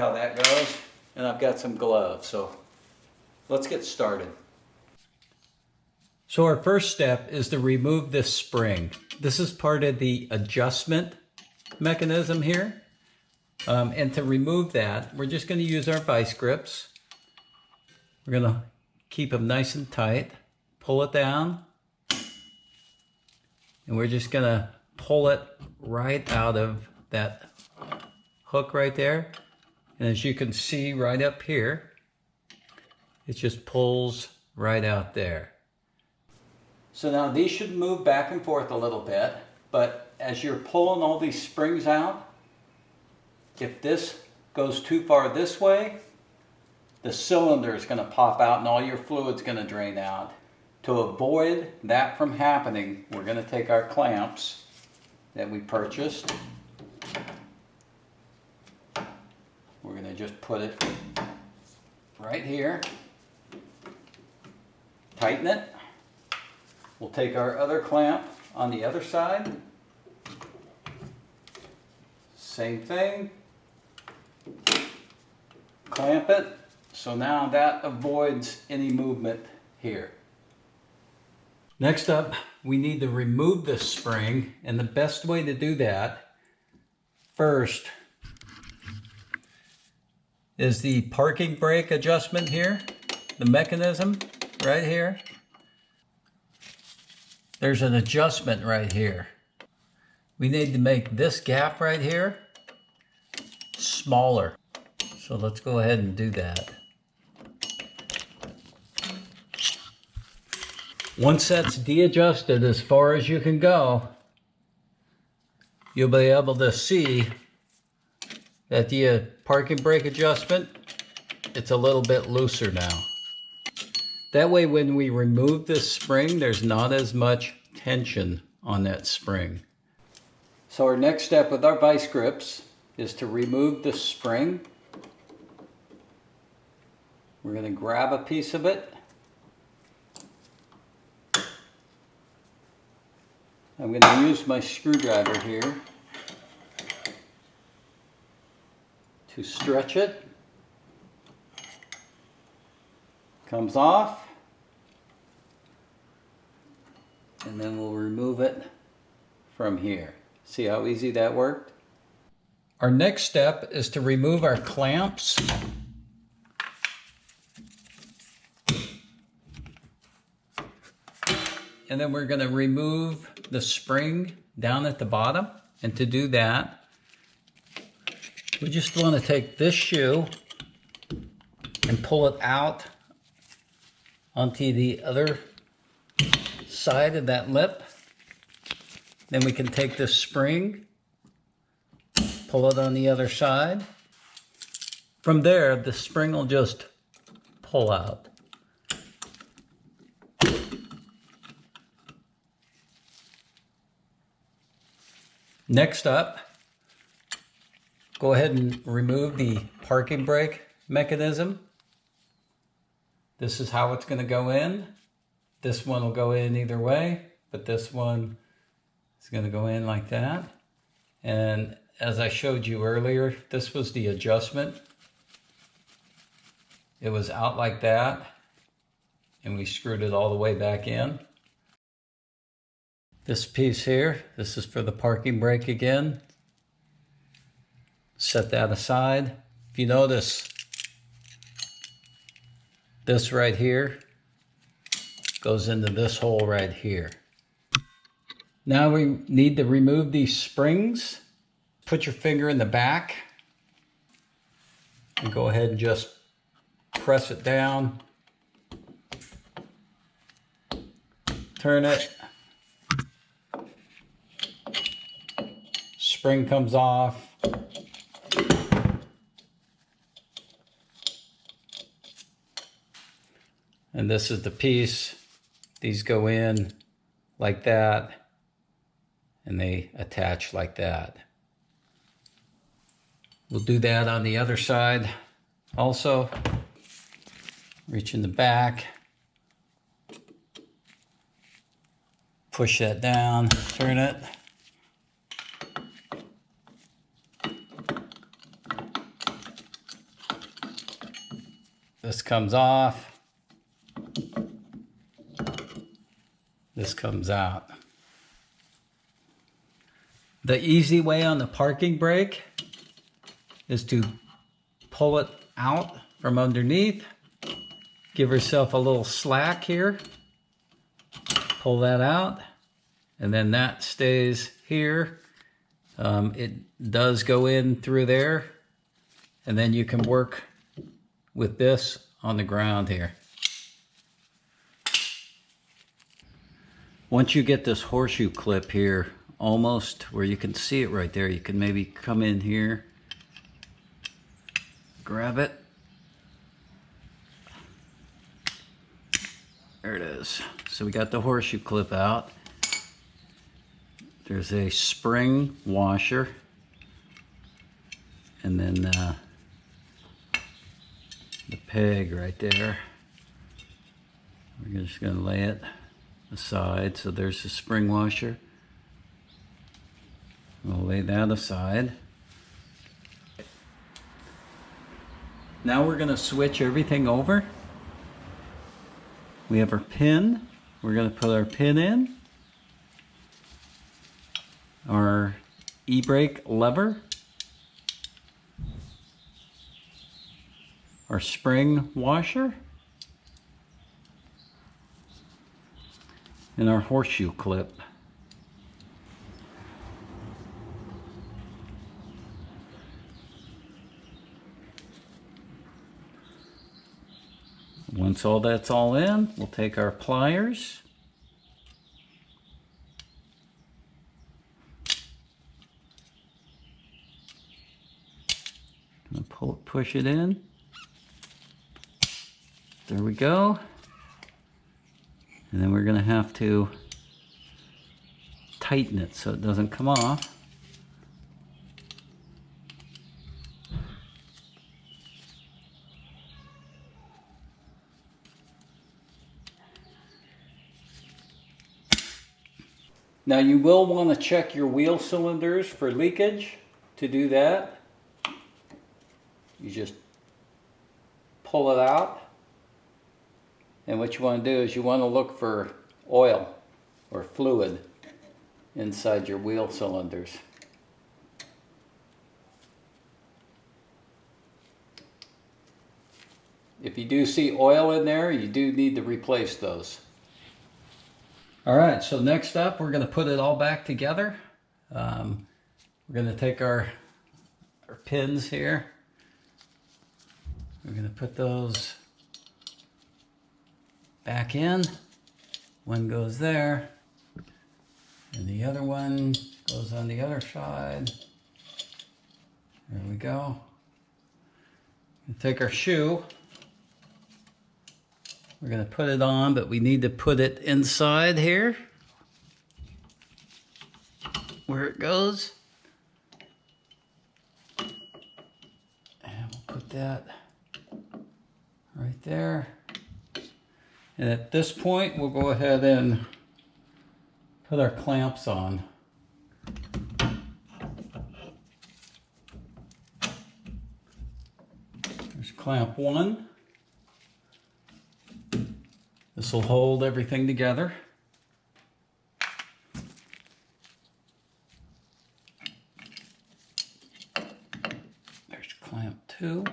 How that goes, and I've got some gloves, so let's get started. So our first step is to remove this spring. This is part of the adjustment mechanism here. And to remove that, we're just going to use our vice grips. We're going to keep them nice and tight, pull it down, and we're just going to pull it right out of that hook right there. And as you can see right up here, it just pulls right out there. So now these should move back and forth a little bit, but as you're pulling all these springs out, if this goes too far this way, the cylinder is going to pop out and all your fluid's going to drain out. To avoid that from happening, we're going to take our clamps that we purchased. We're going to just put it right here, tighten it. We'll take our other clamp on the other side, same thing, clamp it, so now that avoids any movement here. Next up, we need to remove this spring, and the best way to do that first is the parking brake adjustment here, the mechanism right here. There's an adjustment right here. We need to make this gap right here smaller. So let's go ahead and do that. Once that's de-adjusted as far as you can go, you'll be able to see that the parking brake adjustment, it's a little bit looser now. That way when we remove this spring, there's not as much tension on that spring. So our next step with our vice grips is to remove the spring. We're going to grab a piece of it. I'm going to use my screwdriver here to stretch it. Comes off, and then we'll remove it from here. See how easy that worked? Our next step is to remove our clamps. And then we're going to remove the spring down at the bottom. And to do that, we just want to take this shoe and pull it out onto the other side of that lip. Then we can take this spring, pull it on the other side. From there, the spring will just pull out. Next up, go ahead and remove the parking brake mechanism. This is how it's going to go in. This one will go in either way, but this one is going to go in like that. And as I showed you earlier, this was the adjustment. It was out like that, and we screwed it all the way back in. This piece here, this is for the parking brake again. Set that aside. If you notice, this right here goes into this hole right here. Now we need to remove these springs. Put your finger in the back and go ahead and just press it down. Turn it. Spring comes off. And this is the piece. These go in like that, and they attach like that. We'll do that on the other side also. Reach in the back, push that down, turn it. This comes off. This comes out. The easy way on the parking brake is to pull it out from underneath. Give yourself a little slack here. Pull that out. And then that stays here. It does go in through there. And then you can work with this on the ground here. Once you get this horseshoe clip here, almost where you can see it right there, you can maybe come in here, grab it. There it is. So we got the horseshoe clip out. There's a spring washer. And then the peg right there. We're just going to lay it aside. So there's the spring washer. We'll lay that aside. Now we're going to switch everything over. We have our pin. We're going to put our pin in. Our e-brake lever. Our spring washer. And our horseshoe clip. Once all that's all in, we'll take our pliers. Push it in. There we go. And then we're going to have to tighten it so it doesn't come off. Now you will want to check your wheel cylinders for leakage. To do that, you just pull it out. And what you want to do is you want to look for oil or fluid inside your wheel cylinders. If you do see oil in there, you do need to replace those. All right, so next up, we're going to put it all back together. We're going to take our pins here. We're going to put those back in. One goes there, and the other one goes on the other side. There we go. We'll take our shoe. We're going to put it on, but we need to put it inside here where it goes. And we'll put that right there. And at this point, we'll go ahead and put our clamps on. There's clamp 1. This will hold everything together. There's clamp 2.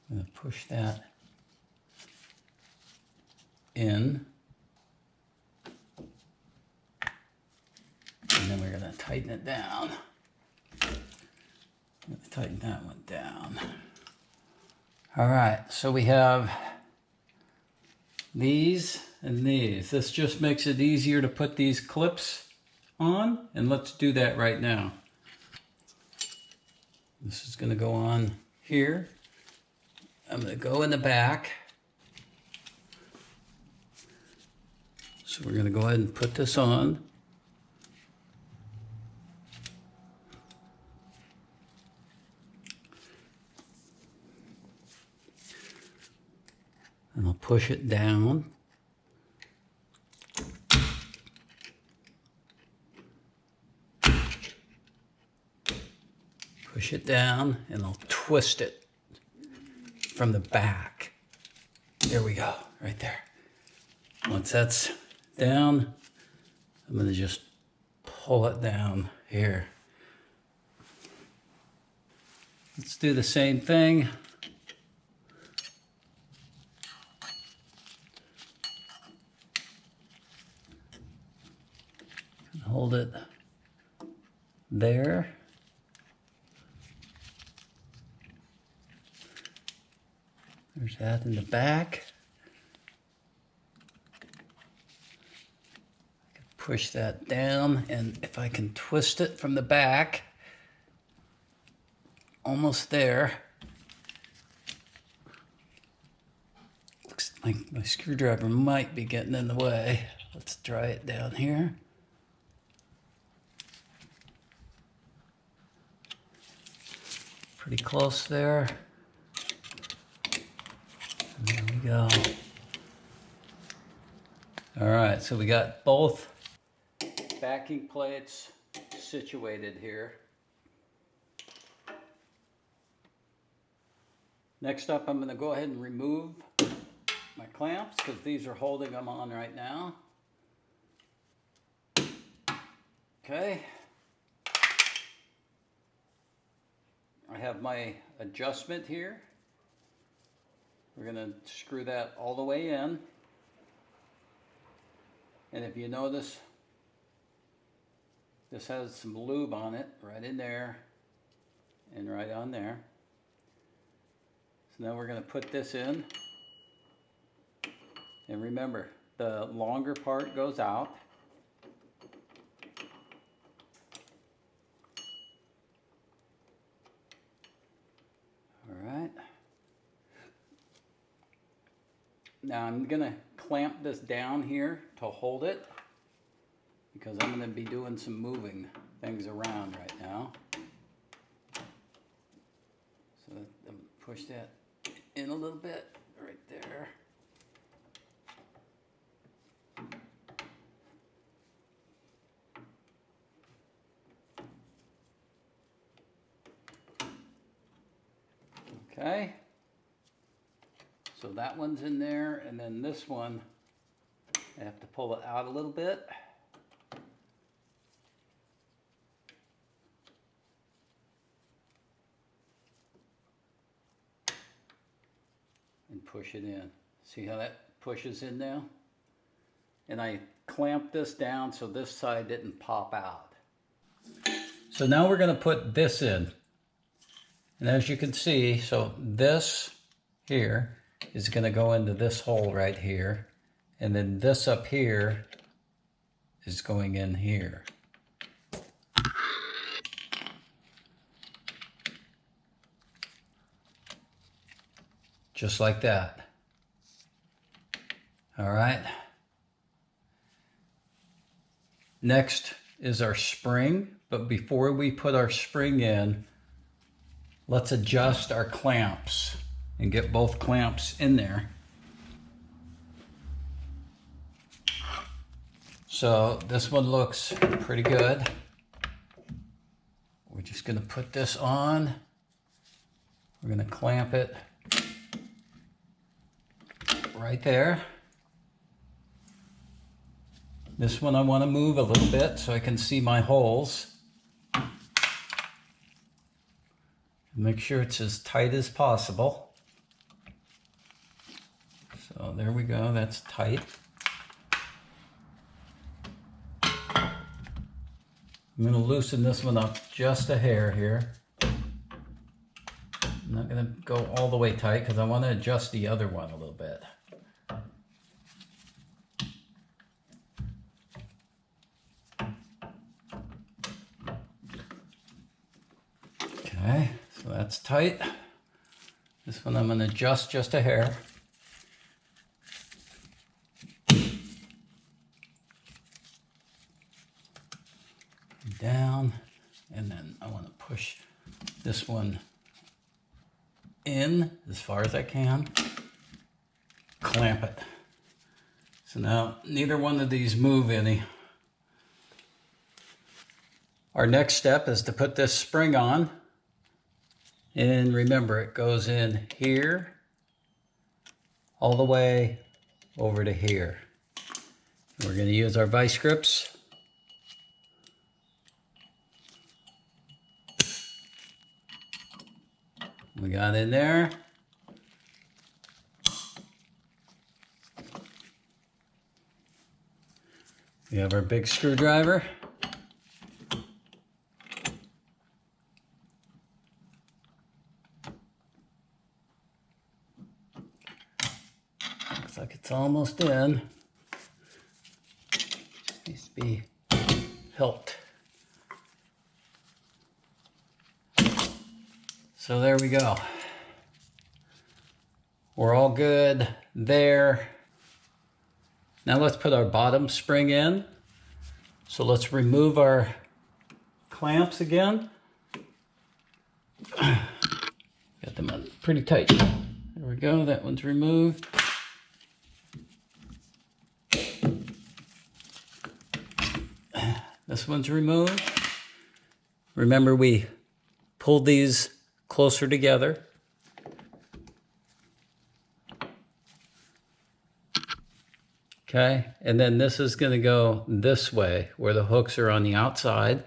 I'm going to push that in, and then we're going to tighten it down. I'm going to tighten that one down. All right, so we have these and these. This just makes it easier to put these clips on, and let's do that right now. This is going to go on here. I'm going to go in the back. So we're going to go ahead and put this on. And I'll push it down. Push it down, and I'll twist it from the back. There we go, right there. Once that's down, I'm going to just pull it down here. Let's do the same thing. Hold it there. There's that in the back. Push that down, and if I can twist it from the back, almost there. Looks like my screwdriver might be getting in the way. Let's try it down here. Pretty close there. There we go. All right, so we got both backing plates situated here. Next up, I'm going to go ahead and remove my clamps because these are holding them on right now. Okay. I have my adjustment here. We're going to screw that all the way in. And if you notice, this has some lube on it, right in there and right on there. So now we're going to put this in. And remember, the longer part goes out. All right. Now I'm going to clamp this down here to hold it because I'm going to be doing some moving things around right now. So I'm going to push that in a little bit right there. Okay. So that one's in there, and then this one, I have to pull it out a little bit. And push it in. See how that pushes in now? And I clamped this down so this side didn't pop out. So now we're going to put this in. And as you can see, so this here is going to go into this hole right here, and then this up here is going in here. Just like that. All right. Next is our spring, but before we put our spring in, let's adjust our clamps and get both clamps in there. So this one looks pretty good. We're just going to put this on. We're going to clamp it right there. This one I want to move a little bit so I can see my holes. Make sure it's as tight as possible. So there we go, that's tight. I'm going to loosen this one up just a hair here. I'm not going to go all the way tight because I want to adjust the other one a little bit. Okay, so that's tight. This one I'm going to adjust just a hair. Down, and then I want to push this one in as far as I can. clamp it. So now neither one of these move any. Our next step is to put this spring on. And remember, it goes in here all the way over to here. We're going to use our vice grips. We got in there. We have our big screwdriver. Looks like it's almost in. Just needs to be helped. So there we go. We're all good there. Now let's put our bottom spring in. So let's remove our clamps again. Got them on pretty tight. There we go, that one's removed. This one's removed. Remember, we pulled these closer together. Okay, and then this is going to go this way where the hooks are on the outside.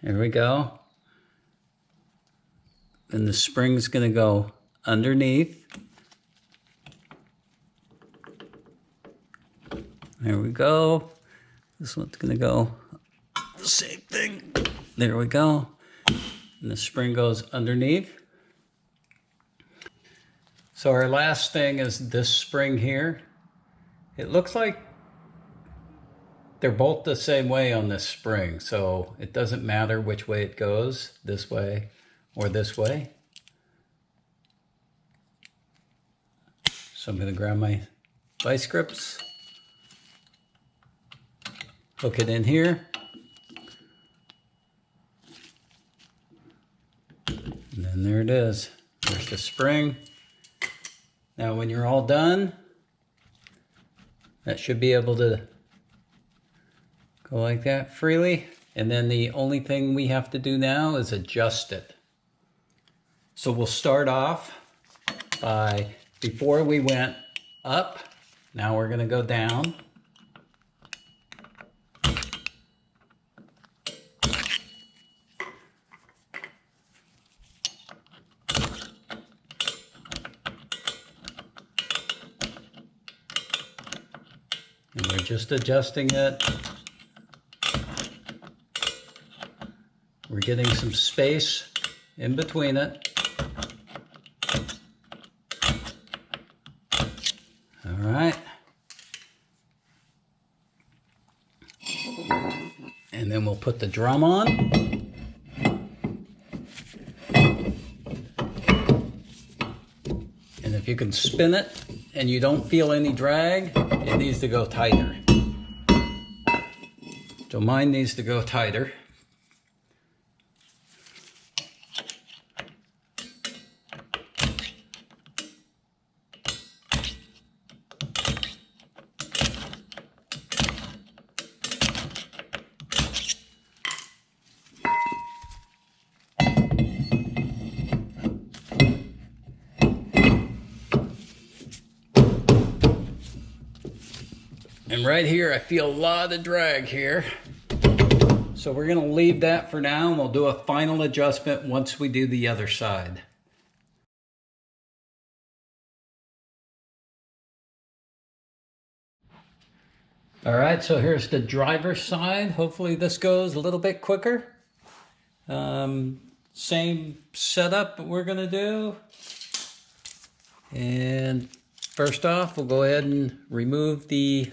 There we go. And the spring's going to go underneath. There we go. This one's going to go the same thing. There we go. And the spring goes underneath. So our last thing is this spring here. It looks like they're both the same way on this spring, so it doesn't matter which way it goes, this way or this way. So I'm going to grab my vice grips, hook it in here, and then there it is. There's the spring. Now when you're all done, that should be able to go like that freely. And then the only thing we have to do now is adjust it. So we'll start off by, before we went up, now we're going to go down. And we're just adjusting it. We're getting some space in between it. All right. And then we'll put the drum on. And if you can spin it and you don't feel any drag, it needs to go tighter. So mine needs to go tighter. And right here, I feel a lot of drag here. So we're going to leave that for now, and we'll do a final adjustment once we do the other side. All right, so here's the driver's side. Hopefully this goes a little bit quicker. Same setup we're going to do. And first off, we'll go ahead and remove the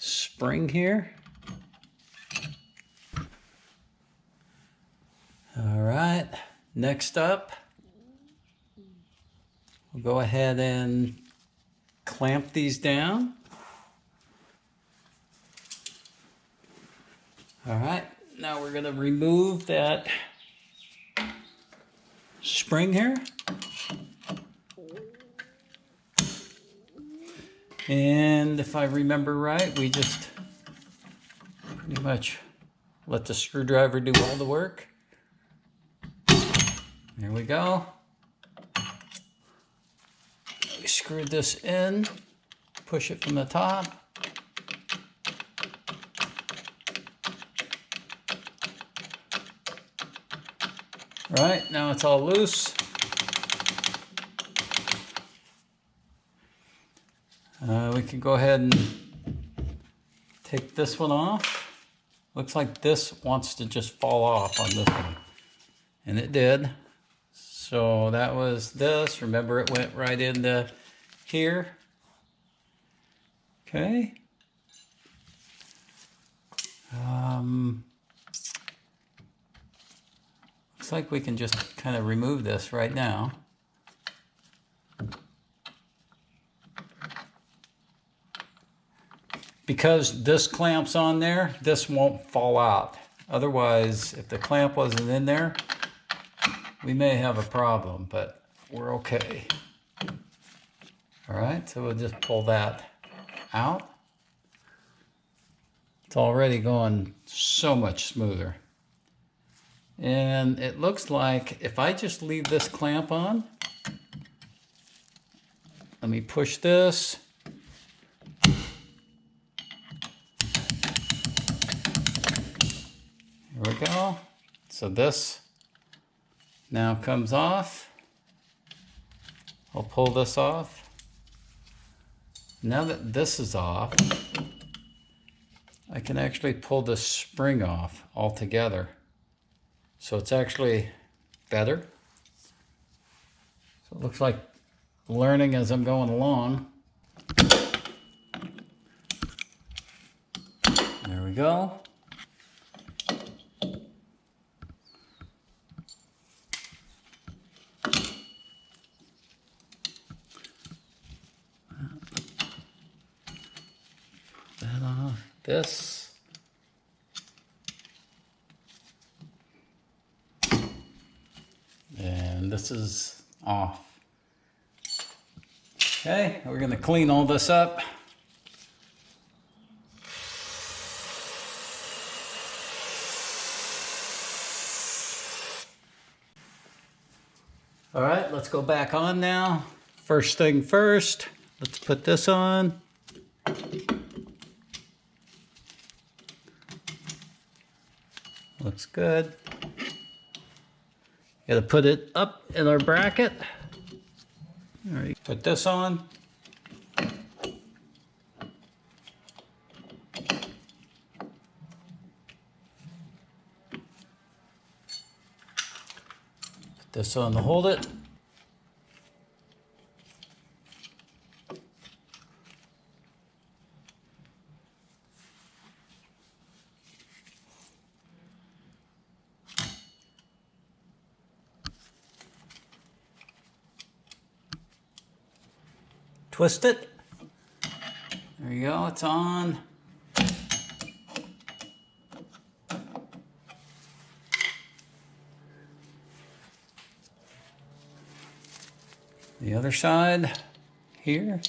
spring here. All right, next up, we'll go ahead and clamp these down. All right, now we're gonna remove that spring here. And if I remember right, we just pretty much let the screwdriver do all the work. There we go. We screwed this in, push it from the top. All right, now it's all loose. We can go ahead and take this one off. Looks like this wants to just fall off on this one. And it did. So that was this. Remember, it went right into here. Okay. Looks like we can just kind of remove this right now. Because this clamp's on there, this won't fall out. Otherwise, if the clamp wasn't in there, we may have a problem, but we're okay. All right, so we'll just pull that out. It's already going so much smoother. And it looks like if I just leave this clamp on, let me push this. There we go. So this now comes off. I'll pull this off. Now that this is off, I can actually pull this spring off altogether. So it's actually better. So it looks like learning as I'm going along. There we go. That off. This. And this is off. Okay, we're going to clean all this up. All right, let's go back on now. First thing first, let's put this on. Looks good. Got to put it up in our bracket. All right, put this on. Put this on to hold it. Twist it. There you go, it's on. The other side here.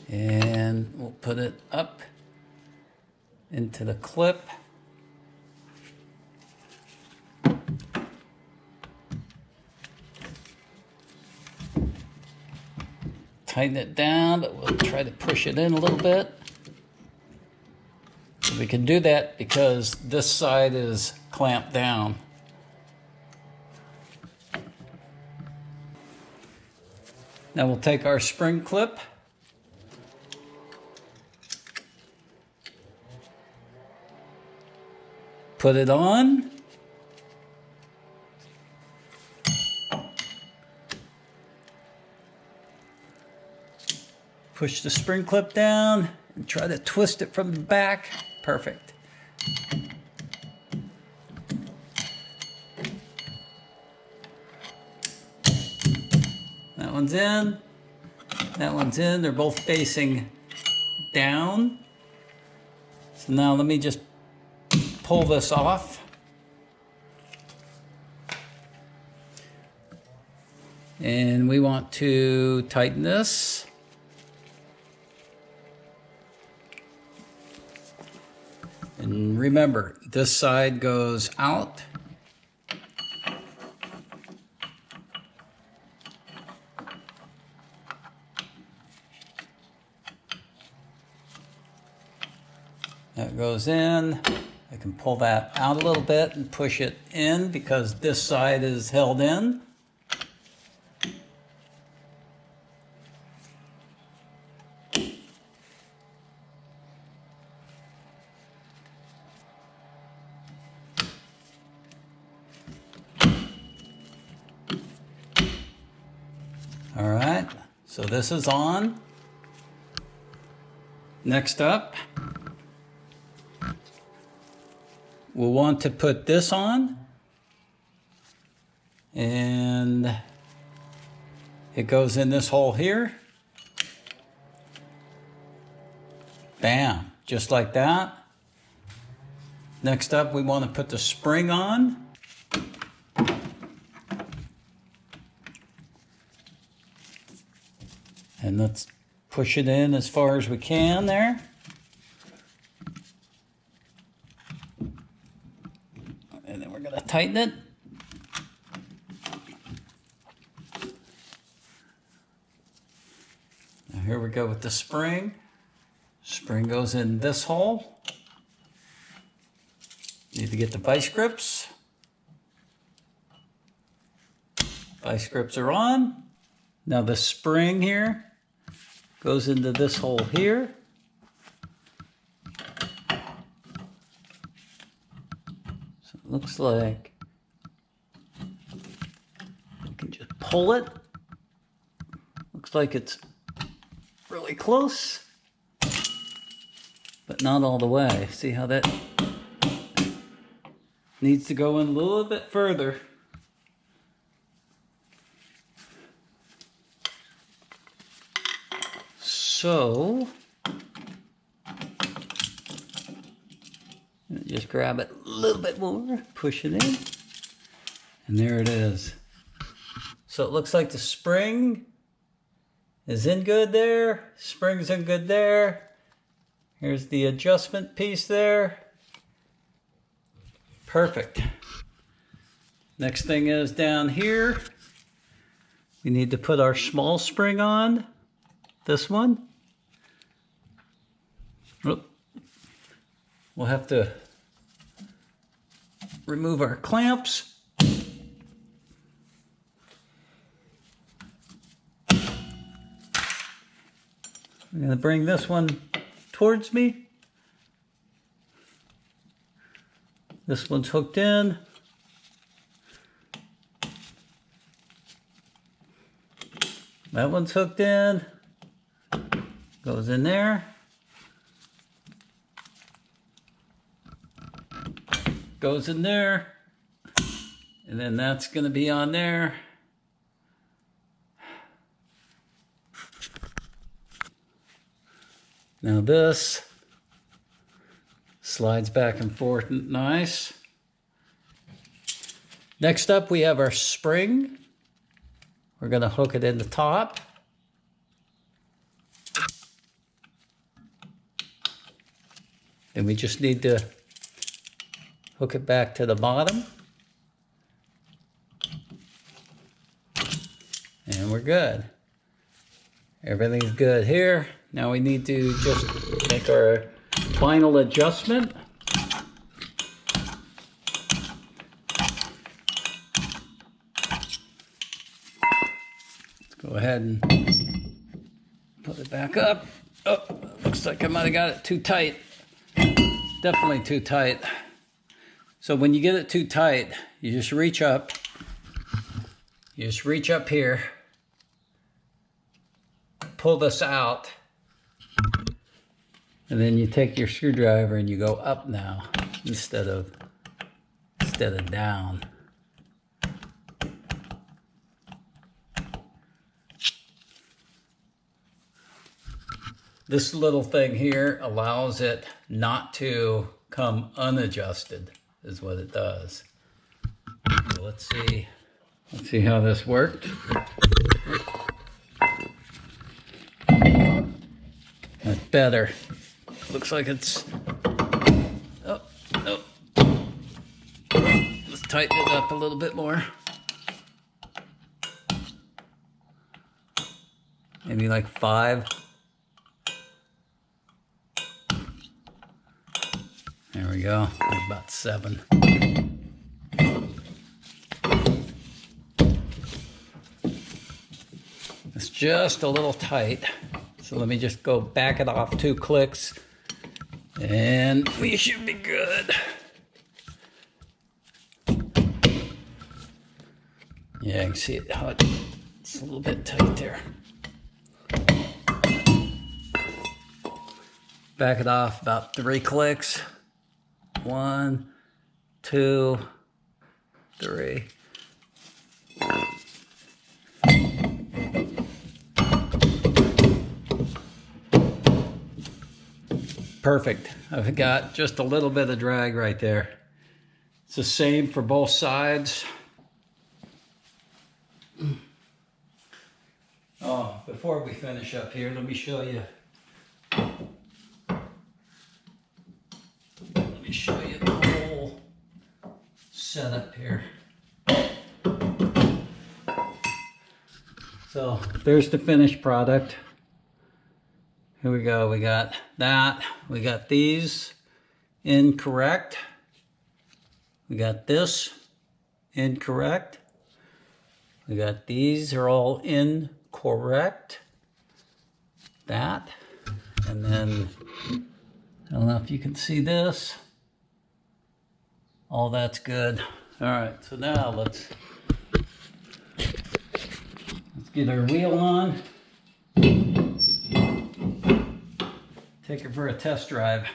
And we'll put it up into the clip. Tighten it down, but we'll try to push it in a little bit. We can do that because this side is clamped down. Now we'll take our spring clip, put it on. Push the spring clip down and try to twist it from the back. Perfect. That one's in. That one's in. They're both facing down. So now let me just pull this off. And we want to tighten this. And remember, this side goes out. That goes in. I can pull that out a little bit and push it in because this side is held in. All right, so this is on. Next up, we'll want to put this on, and it goes in this hole here. Bam, just like that. Next up, we want to put the spring on. And let's push it in as far as we can there. And then we're going to tighten it. Now here we go with the spring. Spring goes in this hole. Need to get the vice grips. Vice grips are on. Now the spring here goes into this hole here. So it looks like you can just pull it. Looks like it's really close, but not all the way. See how that needs to go in a little bit further. So, just grab it a little bit more, push it in, and there it is. So it looks like the spring is in good there, spring's in good there. Here's the adjustment piece there. Perfect. Next thing is down here, we need to put our small spring on, this one. We'll have to remove our clamps. I'm going to bring this one towards me. This one's hooked in. That one's hooked in. Goes in there. Goes in there. And then that's going to be on there. Now this slides back and forth nice. Next up we have our spring. We're going to hook it in the top. Then we just need to hook it back to the bottom. And we're good. Everything's good here. Now we need to just make our final adjustment. Let's go ahead and put it back up. Oh, looks like I might have got it too tight. Definitely too tight. So when you get it too tight, you just reach up. You just reach up here. Pull this out. And then you take your screwdriver and you go up now instead of down. This little thing here allows it not to come unadjusted, is what it does. So let's see how this worked. That's better. Looks like it's, oh, no. Let's tighten it up a little bit more. Maybe like 5. There we go, about 7. It's just a little tight. So let me just go back it off 2 clicks and we should be good. Yeah, you can see it, how it's a little bit tight there. Back it off about 3 clicks. 1, 2, 3. Perfect. I've got just a little bit of drag right there. It's the same for both sides. Oh, before we finish up here, let me show you. Let me show you the whole setup here. So there's the finished product. Here we go, we got that, we got these incorrect, we got this incorrect, we got these are all incorrect, that, and then, I don't know if you can see this, all that's good. All right, so now let's get our wheel on. Take it for a test drive.